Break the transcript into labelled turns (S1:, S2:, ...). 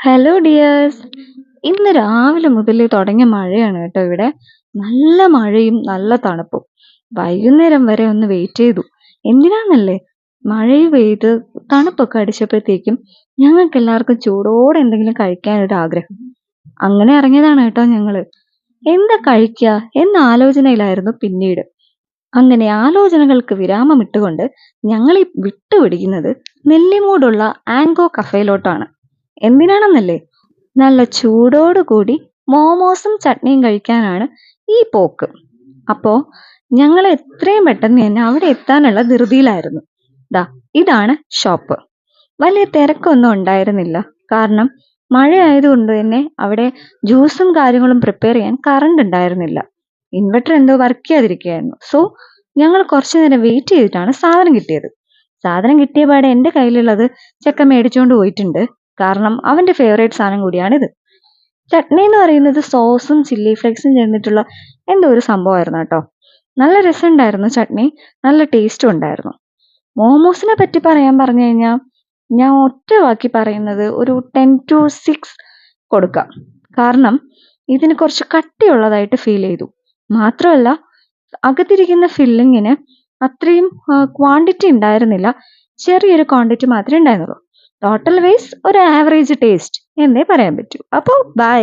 S1: Hello dears. ഇന്ന് രാവിലെ മുതൽ തുടങ്ങിയ മഴയാണ് കേട്ടോ ഇവിടെ. നല്ല മഴയും നല്ല തണുപ്പും. വൈകുന്നേരം വരെ ഒന്ന് വെയിറ്റ് ചെയ്തു. എന്തിനാന്നല്ലേ, മഴയും പെയ്ത് തണുപ്പൊക്കെ അടിച്ചപ്പോഴത്തേക്കും ഞങ്ങൾക്ക് എല്ലാവർക്കും ചൂടോടെ എന്തെങ്കിലും കഴിക്കാൻ ഒരു ആഗ്രഹം. അങ്ങനെ ഇറങ്ങിയതാണ് കേട്ടോ ഞങ്ങള്. എന്താ കഴിക്കുക എന്ന ആലോചനയിലായിരുന്നു പിന്നീട്. അങ്ങനെ ആലോചനകൾക്ക് വിരാമം ഇട്ടുകൊണ്ട് ഞങ്ങൾ ഈ വിട്ടുപിടിക്കുന്നത് നെല്ലിമൂടുള്ള ആംഗോ കഫേയിലോട്ടാണ്. എന്തിനാണെന്നല്ലേ, നല്ല ചൂടോടുകൂടി മോമോസും ചട്നിയും കഴിക്കാനാണ് ഈ പോക്ക്. അപ്പോ ഞങ്ങൾ എത്രയും പെട്ടെന്ന് തന്നെ അവിടെ എത്താനുള്ള ധൃതിയിലായിരുന്നു. ദാ ഇതാണ് ഷോപ്പ്. വലിയ തിരക്കൊന്നും ഉണ്ടായിരുന്നില്ല. കാരണം മഴ ആയതുകൊണ്ട് തന്നെ അവിടെ ജ്യൂസും കാര്യങ്ങളും പ്രിപ്പയർ ചെയ്യാൻ കറണ്ട് ഉണ്ടായിരുന്നില്ല. ഇൻവെർട്ടർ എന്തോ വർക്ക് ചെയ്യാതിരിക്കുകയായിരുന്നു. സോ ഞങ്ങൾ കുറച്ചു നേരം വെയിറ്റ് ചെയ്തിട്ടാണ് സാധനം കിട്ടിയത്. സാധനം കിട്ടിയ പാടെ എൻ്റെ കയ്യിലുള്ളത് ചെക്കൻ മേടിച്ചുകൊണ്ട് പോയിട്ടുണ്ട്. കാരണം അവന്റെ ഫേവറേറ്റ് സാധനം കൂടിയാണിത്. ചട്നി എന്ന് പറയുന്നത് സോസും ചില്ലി ഫ്ലേക്സും ചേർന്നിട്ടുള്ള എന്തോ ഒരു സംഭവമായിരുന്നു കേട്ടോ. നല്ല രസമുണ്ടായിരുന്നു ചട്നി, നല്ല ടേസ്റ്റും ഉണ്ടായിരുന്നു. മോമോസിനെ പറ്റി പറയാൻ പറഞ്ഞു കഴിഞ്ഞാൽ ഞാൻ ഒറ്റ വാക്കി പറയുന്നത് ഒരു 10 to 6 കൊടുക്കാം. കാരണം ഇതിന് കുറച്ച് കട്ടിയുള്ളതായിട്ട് ഫീൽ ചെയ്തു. മാത്രമല്ല അകത്തിരിക്കുന്ന ഫില്ലിങ്ങിന് അത്രയും ക്വാണ്ടിറ്റി ഉണ്ടായിരുന്നില്ല. ചെറിയൊരു ക്വാണ്ടിറ്റി മാത്രമേ ഉണ്ടായിരുന്നുള്ളൂ. ടോട്ടൽ വൈസ് ഒരു ആവറേജ് ടേസ്റ്റ് എന്നേ പറയാൻ പറ്റൂ. അപ്പോൾ ബൈ.